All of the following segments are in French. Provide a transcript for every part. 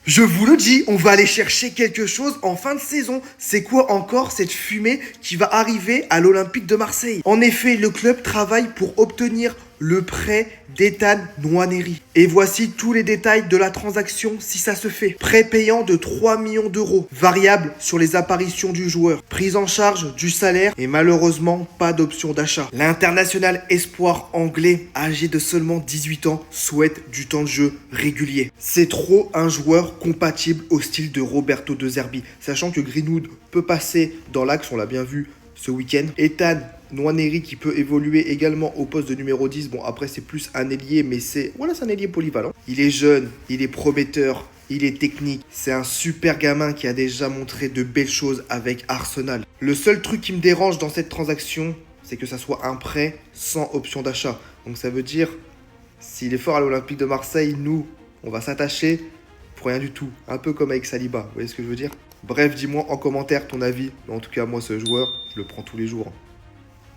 Je vous le dis, on va aller chercher quelque chose en fin de saison. C'est quoi encore cette fumée qui va arriver à l'Olympique de Marseille? En effet, le club travaille pour obtenir le prêt d'Ethan Nwaneri. Et voici tous les détails de la transaction si ça se fait. Prêt payant de 3 millions d'euros, variable sur les apparitions du joueur, prise en charge du salaire et malheureusement pas d'option d'achat. L'international espoir anglais, âgé de seulement 18 ans, souhaite du temps de jeu régulier. C'est trop un joueur compatible au style de Roberto De Zerbi, sachant que Greenwood peut passer dans l'axe, on l'a bien vu ce week-end. Ethan Nwaneri qui peut évoluer également au poste de numéro 10. Bon, après, c'est plus un ailier, mais c'est un ailier polyvalent. Il est jeune, il est prometteur, il est technique. C'est un super gamin qui a déjà montré de belles choses avec Arsenal. Le seul truc qui me dérange dans cette transaction, c'est que ça soit un prêt sans option d'achat. Donc ça veut dire, s'il est fort à l'Olympique de Marseille, nous, on va s'attacher pour rien du tout. Un peu comme avec Saliba, vous voyez ce que je veux dire? Bref, dis-moi en commentaire ton avis. Mais en tout cas, moi, ce joueur, je le prends tous les jours.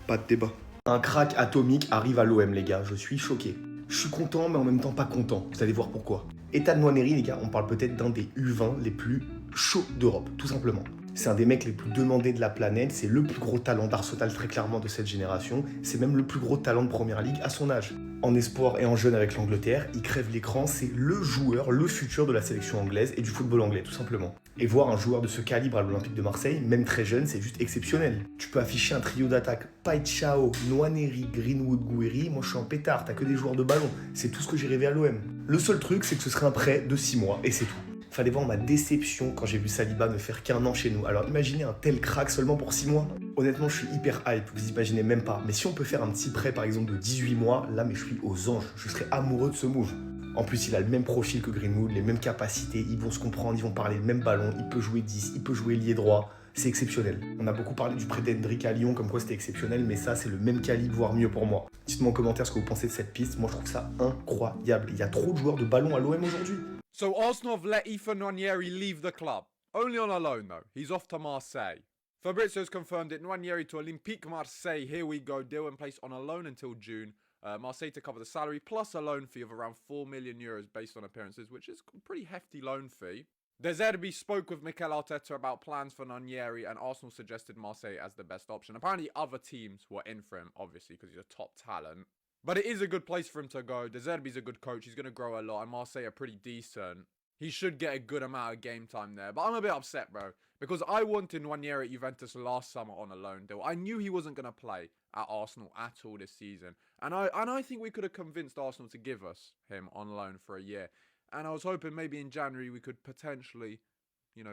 Pas de débat. Un crack atomique arrive à l'OM, les gars. Je suis choqué. Je suis content, mais en même temps pas content. Vous allez voir pourquoi. Ethan Nwaneri, les gars, on parle peut-être d'un des U20 les plus chauds d'Europe, tout simplement. C'est un des mecs les plus demandés de la planète. C'est le plus gros talent d'Arsenal, très clairement, de cette génération. C'est même le plus gros talent de Première Ligue à son âge. En espoir et en jeune avec l'Angleterre, il crève l'écran. C'est le joueur, le futur de la sélection anglaise et du football anglais, tout simplement. Et voir un joueur de ce calibre à l'Olympique de Marseille, même très jeune, c'est juste exceptionnel. Tu peux afficher un trio d'attaque, Paixão, Nwaneri, Greenwood, Gouiri. Moi, je suis en pétard, t'as que des joueurs de ballon. C'est tout ce que j'ai rêvé à l'OM. Le seul truc, c'est que ce serait un prêt de 6 mois, et c'est tout. Fallait voir ma déception quand j'ai vu Saliba ne faire qu'un an chez nous. Alors imaginez un tel crack seulement pour 6 mois. Honnêtement, je suis hyper hype, vous imaginez même pas. Mais si on peut faire un petit prêt par exemple de 18 mois, là mais je suis aux anges. Je serais amoureux de ce move. En plus, il a le même profil que Greenwood, les mêmes capacités, ils vont se comprendre, ils vont parler le même ballon, il peut jouer 10, il peut jouer lié droit. C'est exceptionnel. On a beaucoup parlé du prêt d'Hendrick à Lyon, comme quoi c'était exceptionnel, mais ça, c'est le même calibre, voire mieux pour moi. Dites-moi en commentaire ce que vous pensez de cette piste. Moi, je trouve ça incroyable. Il y a trop de joueurs de ballon à l'OM aujourd'hui. So Arsenal have let Ethan Nwaneri leave the club. Only on a loan though. He's off to Marseille. Fabrizio's confirmed it. Nwaneri to Olympique Marseille. Here we go. Deal in place on a loan until June. Marseille to cover the salary plus a loan fee of around 4 million euros based on appearances, which is a pretty hefty loan fee. De Zerbi spoke with Mikel Arteta about plans for Nwaneri, and Arsenal suggested Marseille as the best option. Apparently other teams were in for him, obviously, because he's a top talent. But it is a good place for him to go. De Zerbi's a good coach. He's going to grow a lot. And Marseille are pretty decent. He should get a good amount of game time there. But I'm a bit upset, bro. Because I wanted Nwaneri at Juventus last summer on a loan deal. I knew he wasn't going to play at Arsenal at all this season. And I think we could have convinced Arsenal to give us him on loan for a year. And I was hoping maybe in January we could potentially,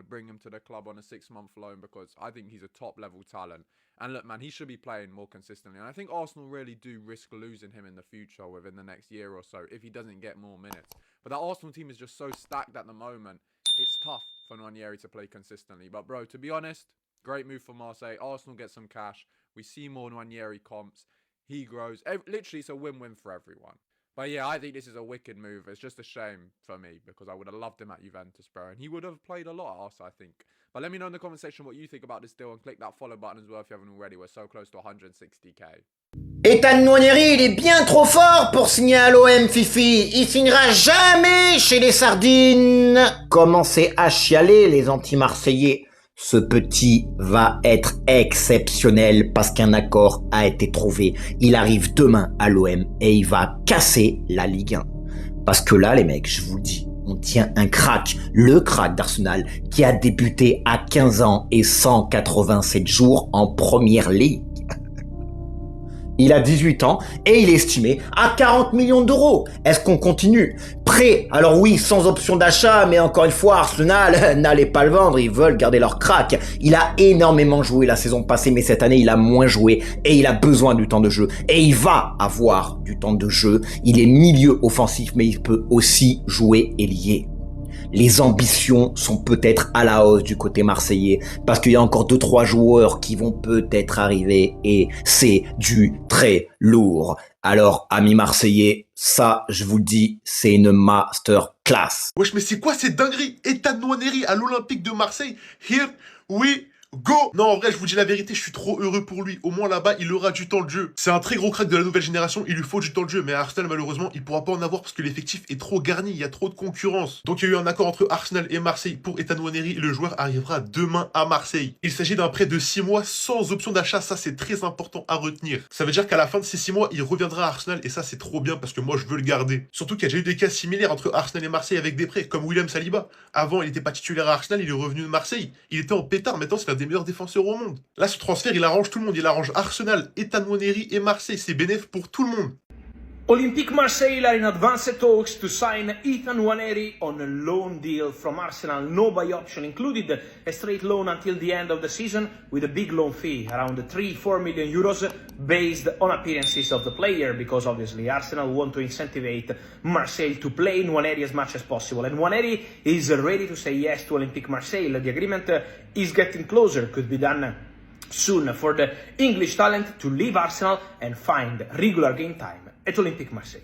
bring him to the club on a 6-month loan, because I think he's a top-level talent. And look, man, he should be playing more consistently. And I think Arsenal really do risk losing him in the future within the next year or so if he doesn't get more minutes. But that Arsenal team is just so stacked at the moment. It's tough for Nwaneri to play consistently. But, bro, to be honest, great move for Marseille. Arsenal get some cash. We see more Nwaneri comps. He grows. Literally, it's a win-win for everyone. But yeah, I think this is a wicked move. It's just a shame for me because I would have loved him at Juventus, bro. And he would have played a lot at us, I think. But let me know in the comment section what you think about this deal, and click that follow button as well if you haven't already. We're so close to 160k. Ethan Nwaneri, il est bien trop fort pour signer à l'OM, Fifi. Il signera jamais chez les sardines. Commencez à chialer, les anti-marseillais. Ce petit va être exceptionnel parce qu'un accord a été trouvé. Il arrive demain à l'OM et il va casser la Ligue 1. Parce que là, les mecs, je vous le dis, on tient un crack, le crack d'Arsenal, qui a débuté à 15 ans et 187 jours en première ligue. Il a 18 ans et il est estimé à 40 millions d'euros. Est-ce qu'on continue? Prêt? Alors oui, sans option d'achat, mais encore une fois, Arsenal, n'allez pas le vendre, ils veulent garder leur crack. Il a énormément joué la saison passée, mais cette année, il a moins joué et il a besoin du temps de jeu. Et il va avoir du temps de jeu. Il est milieu offensif, mais il peut aussi jouer ailier. Les ambitions sont peut-être à la hausse du côté marseillais parce qu'il y a encore 2-3 joueurs qui vont peut-être arriver et c'est du très lourd. Alors, amis marseillais, ça, je vous le dis, c'est une masterclass. Wesh, mais c'est quoi cette dinguerie? Ethan Nwaneri à l'Olympique de Marseille. Here we Go! Non, en vrai, je vous dis la vérité, je suis trop heureux pour lui. Au moins là-bas, il aura du temps de jeu. C'est un très gros crack de la nouvelle génération, il lui faut du temps de jeu. Mais à Arsenal, malheureusement, il pourra pas en avoir parce que l'effectif est trop garni, il y a trop de concurrence. Donc il y a eu un accord entre Arsenal et Marseille pour Ethan Nwaneri et le joueur arrivera demain à Marseille. Il s'agit d'un prêt de 6 mois sans option d'achat, ça c'est très important à retenir. Ça veut dire qu'à la fin de ces 6 mois, il reviendra à Arsenal et ça c'est trop bien parce que moi je veux le garder. Surtout qu'il y a déjà eu des cas similaires entre Arsenal et Marseille avec des prêts, comme William Saliba. Avant, il n'était pas titulaire à Arsenal, il est revenu de Marseille. Il était en pétard, maintenant c'est l'un des meilleurs défenseurs au monde. Là, ce transfert, il arrange tout le monde. Il arrange Arsenal, Ethan Nwaneri et Marseille. C'est bénéf pour tout le monde. Olympique Marseille are in advanced talks to sign Ethan Nwaneri on a loan deal from Arsenal, no buy option included, a straight loan until the end of the season with a big loan fee, around 3-4 million euros, based on appearances of the player, because obviously Arsenal want to incentivize Marseille to play Nwaneri as much as possible. And Nwaneri is ready to say yes to Olympique Marseille. The agreement is getting closer, could be done soon for the English talent to leave Arsenal and find regular game time at Olympique Marseille.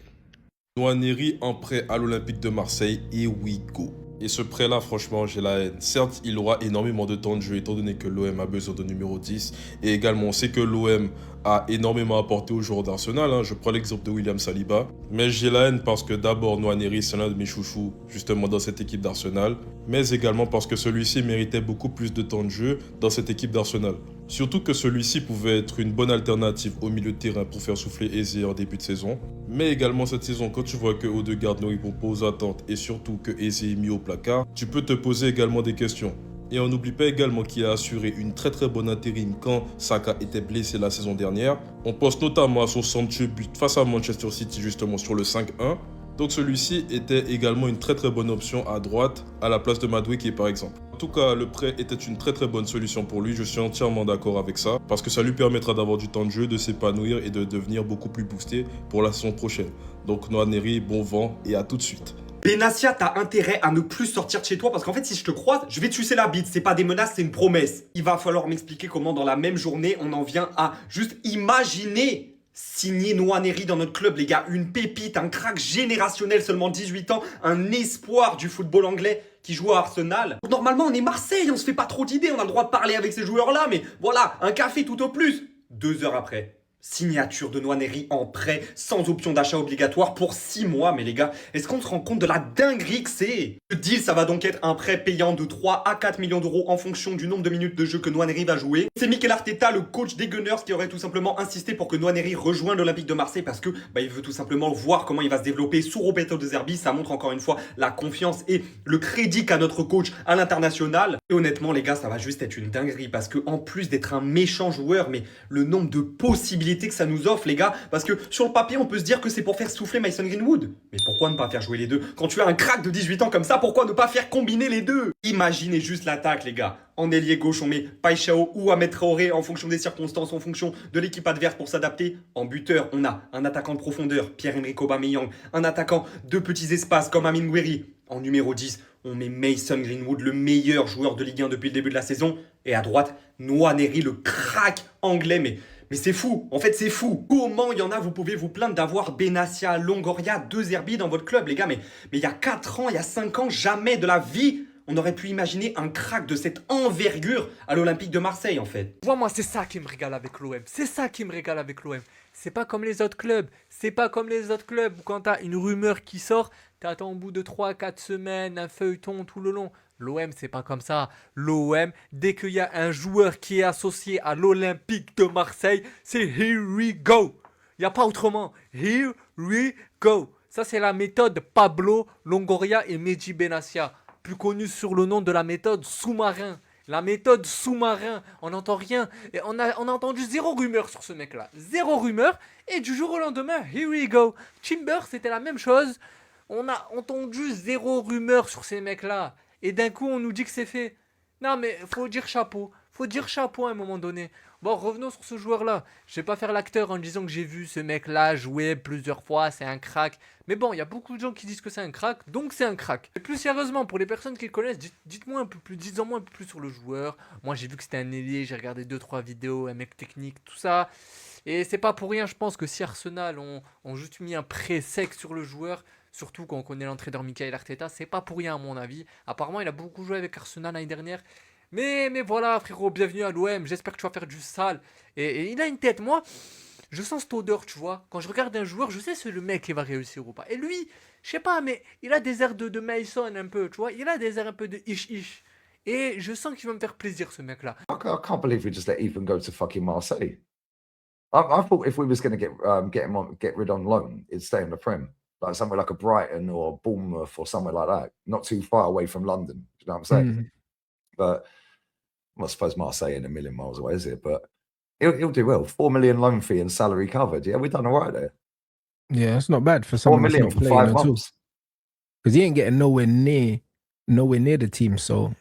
Nwaneri en prêt à l'Olympique de Marseille, et we go. Et ce prêt-là, franchement, j'ai la haine. Certes, il aura énormément de temps de jeu étant donné que l'OM a besoin de numéro 10. Et également, on sait que l'OM a énormément apporté aux joueurs d'Arsenal. Je prends l'exemple de William Saliba. Mais j'ai la haine parce que d'abord, Nwaneri, c'est l'un de mes chouchous, justement dans cette équipe d'Arsenal. Mais également parce que celui-ci méritait beaucoup plus de temps de jeu dans cette équipe d'Arsenal. Surtout que celui-ci pouvait être une bonne alternative au milieu de terrain pour faire souffler Eze en début de saison. Mais également cette saison, quand tu vois que Odegaard ne répond pas aux attentes et surtout que Eze est mis au placard, tu peux te poser également des questions. Et on n'oublie pas également qu'il a assuré une très bonne intérim quand Saka était blessé la saison dernière. On pense notamment à son somptueux but face à Manchester City justement sur le 5-1. Donc celui-ci était également une très bonne option à droite à la place de Madueke par exemple. En tout cas, le prêt était une très bonne solution pour lui, je suis entièrement d'accord avec ça, parce que ça lui permettra d'avoir du temps de jeu, de s'épanouir et de devenir beaucoup plus boosté pour la saison prochaine. Donc Nwaneri, bon vent et à tout de suite. Benassia, t'as intérêt à ne plus sortir de chez toi parce qu'en fait, si je te croise, je vais te sucer la bite. C'est pas des menaces, c'est une promesse. Il va falloir m'expliquer comment dans la même journée, on en vient à juste imaginer signer Nwaneri dans notre club, les gars. Une pépite, un crack générationnel, seulement 18 ans, un espoir du football anglais qui joue à Arsenal. Normalement, on est Marseille, on se fait pas trop d'idées, on a le droit de parler avec ces joueurs-là, mais voilà, un café tout au plus. 2 heures après, signature de Nwaneri en prêt, sans option d'achat obligatoire pour 6 mois. Mais les gars, est-ce qu'on se rend compte de la dinguerie que c'est? Le deal, ça va donc être un prêt payant de 3 à 4 millions d'euros en fonction du nombre de minutes de jeu que Nwaneri va jouer. C'est Mikel Arteta, le coach des Gunners, qui aurait tout simplement insisté pour que Nwaneri rejoigne l'Olympique de Marseille parce que il veut tout simplement voir comment il va se développer sous Roberto De Zerbi. Ça montre encore une fois la confiance et le crédit qu'a notre coach à l'international. Et honnêtement, les gars, ça va juste être une dinguerie parce que en plus d'être un méchant joueur, mais le nombre de possibilités que ça nous offre, les gars, parce que sur le papier on peut se dire que c'est pour faire souffler Mason Greenwood, mais pourquoi ne pas faire jouer les deux? Quand tu as un crack de 18 ans comme ça, pourquoi ne pas faire combiner les deux? Imaginez juste l'attaque, les gars. En ailier gauche, on met Paixão ou Ahmed Traoré en fonction des circonstances, en fonction de l'équipe adverse pour s'adapter. En buteur, on a un attaquant de profondeur, Pierre-Emerick Aubameyang, un attaquant de petits espaces comme Amine Gouiri. En numéro 10, on met Mason Greenwood, le meilleur joueur de Ligue 1 depuis le début de la saison. Et à droite, Nwaneri, le crack anglais, mais c'est fou, en fait c'est fou. Comment il y en a, vous pouvez vous plaindre d'avoir Benassia, Longoria, De Zerbi dans votre club, les gars. Mais il y a 4 ans, il y a 5 ans, jamais de la vie on aurait pu imaginer un crack de cette envergure à l'Olympique de Marseille, en fait. Moi, c'est ça qui me régale avec l'OM. C'est ça qui me régale avec l'OM. C'est pas comme les autres clubs. C'est pas comme les autres clubs où quand t'as une rumeur qui sort, t'attends au bout de 3-4 semaines, un feuilleton tout le long. L'OM, c'est pas comme ça. L'OM, dès qu'il y a un joueur qui est associé à l'Olympique de Marseille, c'est here we go. Il n'y a pas autrement. Here we go. Ça, c'est la méthode Pablo Longoria et Mehdi Benassia, plus connu sur le nom de la méthode sous-marin. La méthode sous-marin, on n'entend rien. Et on a entendu 0 rumeur sur ce mec-là. 0 rumeur. Et du jour au lendemain, here we go. Timber, c'était la même chose. On a entendu 0 rumeur sur ces mecs-là. Et d'un coup, on nous dit que c'est fait. Non, mais faut dire chapeau. Faut dire chapeau à un moment donné. Bon, revenons sur ce joueur-là. Je vais pas faire l'acteur en disant que j'ai vu ce mec-là jouer plusieurs fois, c'est un crack. Mais bon, il y a beaucoup de gens qui disent que c'est un crack, donc c'est un crack. Et plus sérieusement, pour les personnes qui le connaissent, dites-moi un peu plus, dites-en moi un peu plus sur le joueur. Moi, j'ai vu que c'était un ailier, j'ai regardé 2-3 vidéos, un mec technique, tout ça. Et c'est pas pour rien, je pense que si Arsenal ont juste mis un prêt sec sur le joueur, surtout quand on connaît l'entraîneur Mikel Arteta, c'est pas pour rien à mon avis. Apparemment, il a beaucoup joué avec Arsenal l'année dernière. Mais voilà, frérot, bienvenue à l'OM. J'espère que tu vas faire du sale. Et il a une tête. Moi, je sens cette odeur, tu vois. Quand je regarde un joueur, je sais si le mec il va réussir ou pas. Et lui, je sais pas, mais il a des airs de Mason un peu, tu vois. Il a des airs un peu de ish-ish. Et je sens qu'il va me faire plaisir, ce mec-là. I can't believe we just let Ethan go to fucking Marseille. I thought if we was going to get rid on loan, it'd stay in the Prem, like somewhere like a Brighton or Bournemouth or somewhere like that, not too far away from London. You know what I'm saying? But well, I suppose Marseille ain't a million miles away, is it? But he'll do well. 4 million loan fee and salary covered. Yeah, we've done all right there. Yeah, it's not bad for 4 someone that's million not for playing 5 at all. months. Because he ain't getting nowhere near the team, so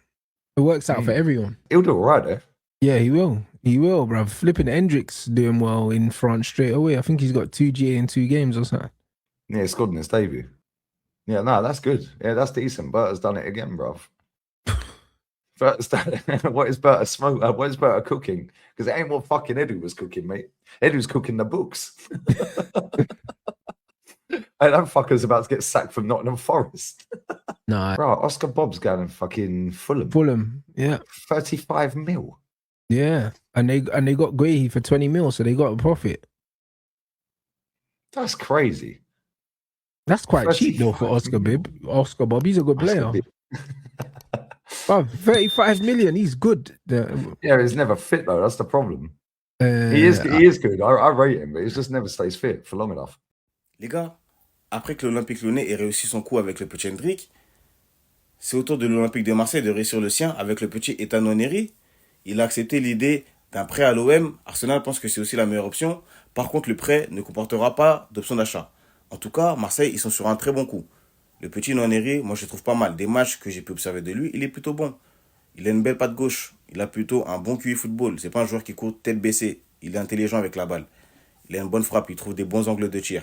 it works out for everyone. He'll do all right there. Yeah, he will. He will, bruv. Flipping Hendricks doing well in France straight away. I think he's got 2 GA in 2 games or something. Yeah, he scored in his debut. Yeah, no, that's good. Yeah, that's decent. Berta's done it again, bruv. Berta's done it. What is Berta smoke? What is Berta cooking? Because it ain't what fucking Edu was cooking, mate. Edu's cooking the books. Hey, that fucker's about to get sacked from Nottingham Forest. Nah. Bro, Oscar Bob's going to fucking Fulham. Fulham, yeah. 35 mil. Yeah. And they got Guehi for 20 mil, so they got a profit. That's crazy. That's quite cheap though for Oscar Bob. He's a good player. Oh, 35 million, he's good. Yeah, he's never fit though. That's the problem. He is good. I rate him, but he just never stays fit for long enough. Les gars, après que l'Olympique Lyonnais ait réussi son coup avec le petit Hendrick, c'est au tour de l'Olympique de Marseille de réussir le sien avec le petit Ethan Nwaneri. Il a accepté l'idée d'un prêt à l'OM. Arsenal pense que c'est aussi la meilleure option. Par contre, le prêt ne comportera pas d'option d'achat. En tout cas, Marseille, ils sont sur un très bon coup. Le petit Nwaneri, moi je le trouve pas mal. Des matchs que j'ai pu observer de lui, il est plutôt bon. Il a une belle patte gauche. Il a plutôt un bon QI football. C'est pas un joueur qui court tête baissée. Il est intelligent avec la balle. Il a une bonne frappe. Il trouve des bons angles de tir.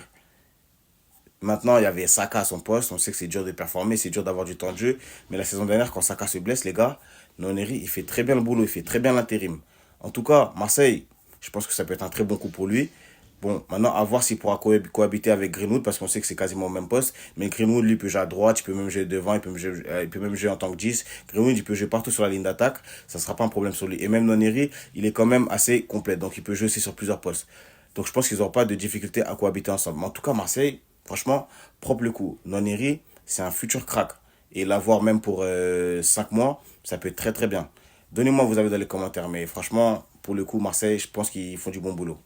Maintenant, il y avait Saka à son poste. On sait que c'est dur de performer, c'est dur d'avoir du temps de jeu. Mais la saison dernière, quand Saka se blesse, les gars, Nwaneri, il fait très bien le boulot. Il fait très bien l'intérim. En tout cas, Marseille, je pense que ça peut être un très bon coup pour lui. Bon, maintenant, à voir s'il pourra cohabiter avec Greenwood, parce qu'on sait que c'est quasiment au même poste. Mais Greenwood, lui, peut jouer à droite, il peut même jouer devant, il peut même jouer en tant que 10. Greenwood, il peut jouer partout sur la ligne d'attaque. Ça ne sera pas un problème sur lui. Et même Nwaneri, il est quand même assez complet. Donc, il peut jouer aussi sur plusieurs postes. Donc, je pense qu'ils n'auront pas de difficulté à cohabiter ensemble. Mais en tout cas, Marseille, franchement, propre le coup. Nwaneri, c'est un futur crack. Et l'avoir même pour 5 mois, ça peut être très, très bien. Donnez-moi vos avis dans les commentaires. Mais franchement, pour le coup, Marseille, je pense qu'ils font du bon boulot.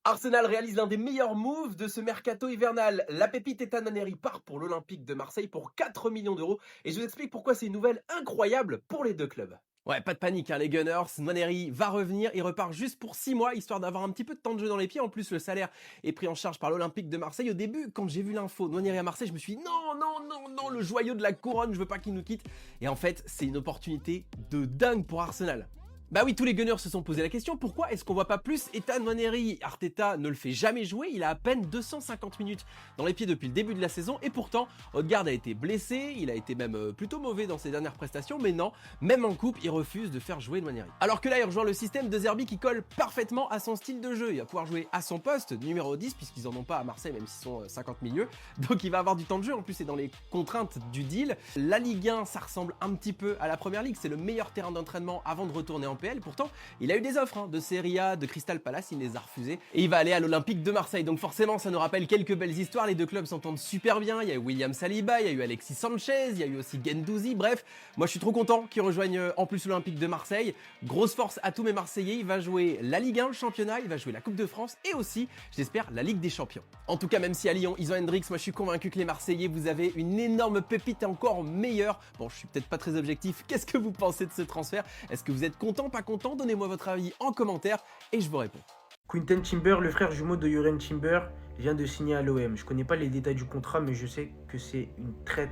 Arsenal réalise l'un des meilleurs moves de ce mercato hivernal. La pépite Ethan Nwaneri part pour l'Olympique de Marseille pour 4 millions d'euros. Et je vous explique pourquoi c'est une nouvelle incroyable pour les deux clubs. Ouais, pas de panique, hein, les Gunners. Nwaneri va revenir. Il repart juste pour 6 mois, histoire d'avoir un petit peu de temps de jeu dans les pieds. En plus, le salaire est pris en charge par l'Olympique de Marseille. Au début, quand j'ai vu l'info Nwaneri à Marseille, je me suis dit non, le joyau de la couronne, je veux pas qu'il nous quitte. Et en fait, c'est une opportunité de dingue pour Arsenal. Bah oui, tous les Gunners se sont posé la question, pourquoi est-ce qu'on voit pas plus Ethan Nwaneri? Arteta ne le fait jamais jouer, il a à peine 250 minutes dans les pieds depuis le début de la saison, et pourtant, Odegaard a été blessé, il a été même plutôt mauvais dans ses dernières prestations, mais non, même en coupe, il refuse de faire jouer Nwaneri. Alors que là, il rejoint le système de Zerbi qui colle parfaitement à son style de jeu, il va pouvoir jouer à son poste, numéro 10, puisqu'ils en ont pas à Marseille, même s'ils sont 50 milieux, donc il va avoir du temps de jeu, en plus c'est dans les contraintes du deal. La Ligue 1, ça ressemble un petit peu à la Première Ligue, c'est le meilleur terrain d'entraînement avant de retourner en PL. Pourtant, il a eu des offres de Serie A, de Crystal Palace, il les a refusées et il va aller à l'Olympique de Marseille. Donc forcément, ça nous rappelle quelques belles histoires. Les deux clubs s'entendent super bien. Il y a eu William Saliba, il y a eu Alexis Sanchez, il y a eu aussi Guendouzi. Bref, moi je suis trop content qu'ils rejoignent en plus l'Olympique de Marseille. Grosse force à tous mes Marseillais. Il va jouer la Ligue 1, le championnat, il va jouer la Coupe de France et aussi, j'espère, la Ligue des Champions. En tout cas, même si à Lyon, ils ont Hendricks, moi je suis convaincu que les Marseillais, vous avez une énorme pépite encore meilleure. Bon, je suis peut-être pas très objectif. Qu'est-ce que vous pensez de ce transfert? Est-ce que vous êtes content, pas content? Donnez-moi votre avis en commentaire et je vous réponds. Quinten Timber, le frère jumeau de Yoren Timber, vient de signer à l'OM. Je connais pas les détails du contrat, mais je sais que c'est une très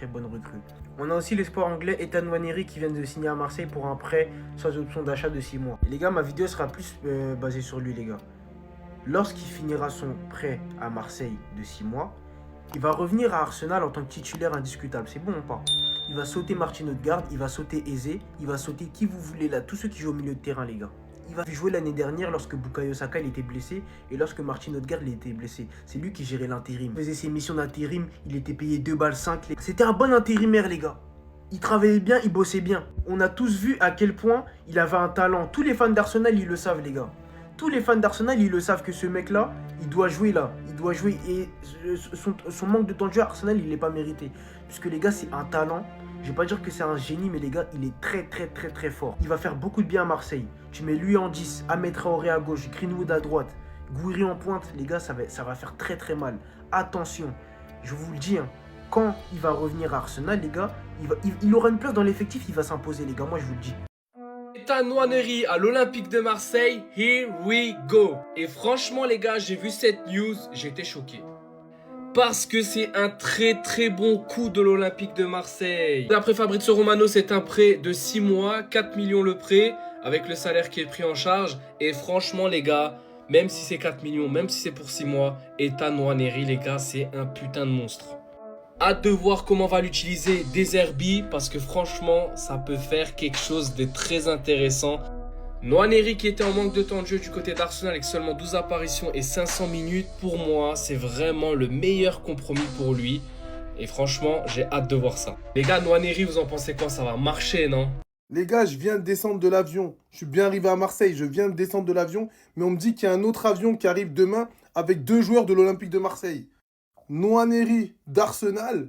bonne recrue. On a aussi l'espoir anglais Ethan Nwaneri qui vient de signer à Marseille pour un prêt sans option d'achat de 6 mois. Et les gars, ma vidéo sera plus basée sur lui, les gars. Lorsqu'il finira son prêt à Marseille de 6 mois, il va revenir à Arsenal en tant que titulaire indiscutable. C'est bon ou pas? Il va sauter Martin Odegaard, il va sauter Eze, il va sauter qui vous voulez là, tous ceux qui jouent au milieu de terrain, les gars. Il va jouer l'année dernière lorsque Bukayo Saka il était blessé et lorsque Martin Odegaard il était blessé. C'est lui qui gérait l'intérim. Il faisait ses missions d'intérim, il était payé 2 balles 5. C'était un bon intérimaire, les gars. Il travaillait bien, il bossait bien. On a tous vu à quel point il avait un talent. Tous les fans d'Arsenal, ils le savent, les gars. Tous les fans d'Arsenal, ils le savent que ce mec-là, il doit jouer là. Il doit jouer. Et son manque de temps de jeu à Arsenal, il n'est pas mérité. Puisque les gars, c'est un talent. Je vais pas dire que c'est un génie, mais les gars, il est très fort. Il va faire beaucoup de bien à Marseille. Tu mets lui en 10, Ahmed Traoré à gauche, Greenwood à droite, Gouiri en pointe. Les gars, ça va faire très mal. Attention, je vous le dis, hein, quand il va revenir à Arsenal, les gars, il aura une place dans l'effectif, il va s'imposer, les gars. Moi, je vous le dis. Ethan Nwaneri à l'Olympique de Marseille, here we go. Et franchement les gars, j'ai vu cette news, j'ai été choqué. Parce que c'est un très bon coup de l'Olympique de Marseille. D'après Fabrizio Romano, c'est un prêt de 6 mois, 4 millions le prêt, avec le salaire qui est pris en charge. Et franchement les gars, même si c'est 4 millions, même si c'est pour 6 mois, Ethan Nwaneri les gars, c'est un putain de monstre. Hâte de voir comment va l'utiliser De Zerbi parce que franchement, ça peut faire quelque chose de très intéressant. Nwaneri qui était en manque de temps de jeu du côté d'Arsenal avec seulement 12 apparitions et 500 minutes, pour moi, c'est vraiment le meilleur compromis pour lui. Et franchement, j'ai hâte de voir ça. Les gars, Nwaneri, vous en pensez quoi? Ça va marcher, non? Les gars, je viens de descendre de l'avion. Je suis bien arrivé à Marseille, je viens de descendre de l'avion. Mais on me dit qu'il y a un autre avion qui arrive demain avec 2 joueurs de l'Olympique de Marseille. Nwaneri d'Arsenal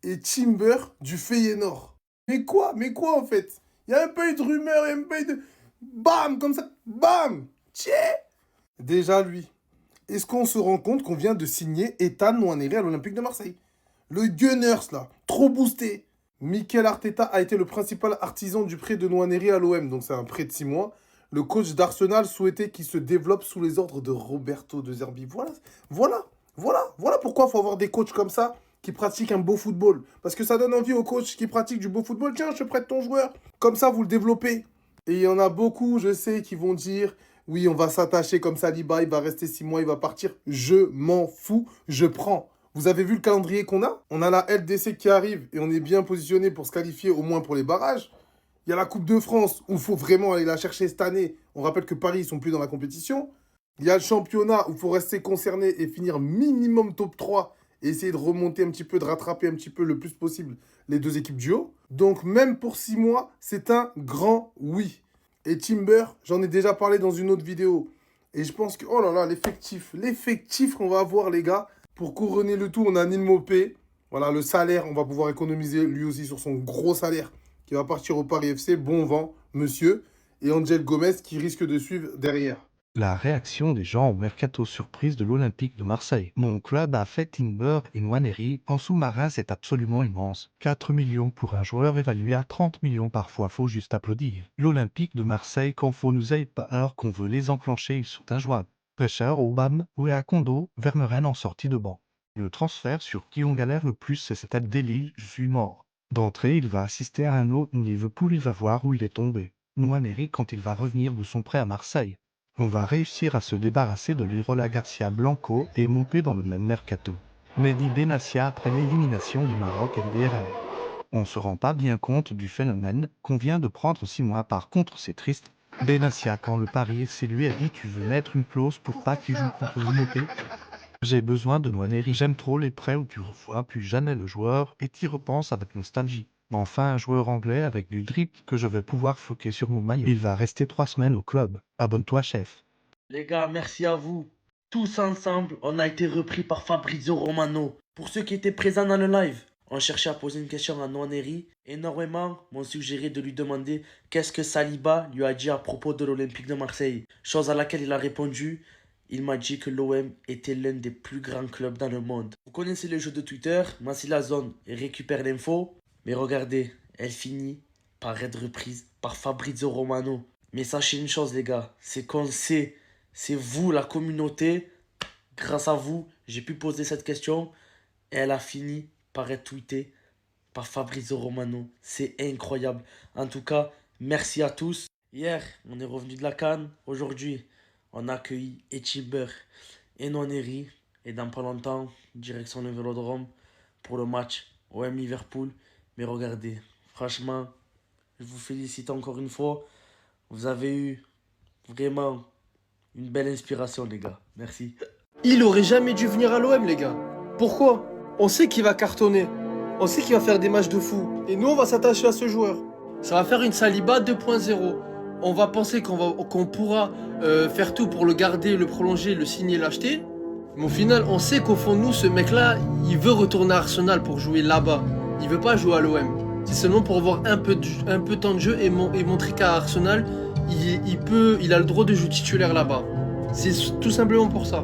et Timber du Feyenoord. Mais quoi en fait? Il n'y a même pas eu de rumeur, il n'y a même pas eu de... Bam, comme ça, bam, tchè. Déjà lui, est-ce qu'on se rend compte qu'on vient de signer Ethan Nwaneri à l'Olympique de Marseille? Le Gunners là, trop boosté. Mikel Arteta a été le principal artisan du prêt de Nwaneri à l'OM, donc c'est un prêt de 6 mois. Le coach d'Arsenal souhaitait qu'il se développe sous les ordres de Roberto De Zerbi. Voilà pourquoi il faut avoir des coachs comme ça qui pratiquent un beau football. Parce que ça donne envie aux coachs qui pratiquent du beau football. Tiens, je te prête ton joueur. Comme ça, vous le développez. Et il y en a beaucoup, je sais, qui vont dire « Oui, on va s'attacher comme Saliba, il va rester 6 mois, il va partir. » Je m'en fous, je prends. Vous avez vu le calendrier qu'on a? On a la LDC qui arrive et on est bien positionné pour se qualifier au moins pour les barrages. Il y a la Coupe de France où il faut vraiment aller la chercher cette année. On rappelle que Paris, ils ne sont plus dans la compétition. Il y a le championnat où il faut rester concerné et finir minimum top 3 et essayer de remonter un petit peu, de rattraper un petit peu le plus possible les 2 équipes du haut. Donc même pour 6 mois, c'est un grand oui. Et Timber, j'en ai déjà parlé dans une autre vidéo. Et je pense que, oh là là, l'effectif qu'on va avoir les gars, pour couronner le tout, on a Neil Maupay. Voilà, le salaire, on va pouvoir économiser lui aussi sur son gros salaire qui va partir au Paris FC. Bon vent, monsieur. Et Angel Gomez qui risque de suivre derrière. La réaction des gens au mercato surprise de l'Olympique de Marseille. Mon club a fait Timber et Nwaneri. En sous-marin, c'est absolument immense. 4 millions pour un joueur évalué à 30 millions parfois, faut juste applaudir. L'Olympique de Marseille, quand faut nous aide pas alors qu'on veut les enclencher, ils sont injouables. Prêcheur, Obama, ou à Kondo, Vermeuren en sortie de banc. Le transfert sur qui on galère le plus, c'est cet Abdelil, je suis mort. D'entrée, il va assister à un autre Liverpool, il va voir où il est tombé. Nwaneri quand il va revenir de son prêt à Marseille. On va réussir à se débarrasser de Lirola Garcia Blanco et Maupay dans le même mercato. Mehdi Benassia après l'élimination du Maroc LDR. On se rend pas bien compte du phénomène qu'on vient de prendre 6 mois. Par contre, c'est triste. Benassia, quand le Paris FC lui a dit tu veux mettre une clause pour pas qu'il joue contre Maupay. J'ai besoin de Nwaneri. J'aime trop les prêts où tu revois plus jamais le joueur et t'y repenses avec nostalgie. Enfin, un joueur anglais avec du drip que je vais pouvoir floquer sur mon maillot. Il va rester 3 semaines au club. Abonne-toi, chef. Les gars, merci à vous. Tous ensemble, on a été repris par Fabrizio Romano. Pour ceux qui étaient présents dans le live, on cherchait à poser une question à Nwaneri. Énormément m'ont suggéré de lui demander qu'est-ce que Saliba lui a dit à propos de l'Olympique de Marseille. Chose à laquelle il a répondu. Il m'a dit que l'OM était l'un des plus grands clubs dans le monde. Vous connaissez le jeu de Twitter, Massy la zone et récupère l'info. Mais regardez, elle finit par être reprise par Fabrizio Romano. Mais sachez une chose les gars, c'est qu'on le sait, c'est vous la communauté. Grâce à vous, j'ai pu poser cette question et elle a fini par être tweetée par Fabrizio Romano. C'est incroyable. En tout cas, merci à tous. Hier, on est revenu de la CAN. Aujourd'hui, on a accueilli Timber et Nwaneri. Et dans pas longtemps, direction le Vélodrome pour le match OM Liverpool. Mais regardez, franchement, je vous félicite encore une fois. Vous avez eu vraiment une belle inspiration, les gars. Merci. Il aurait jamais dû venir à l'OM, les gars. Pourquoi? On sait qu'il va cartonner. On sait qu'il va faire des matchs de fou. Et nous, on va s'attacher à ce joueur. Ça va faire une Saliba 2.0. On va penser qu'on pourra faire tout pour le garder, le prolonger, le signer, l'acheter. Mais au final, on sait qu'au fond de nous, ce mec-là, il veut retourner à Arsenal pour jouer là-bas. Il veut pas jouer à l'OM. C'est seulement pour avoir un peu de temps de jeu et montrer qu'à Arsenal, il a le droit de jouer titulaire là-bas. C'est tout simplement pour ça.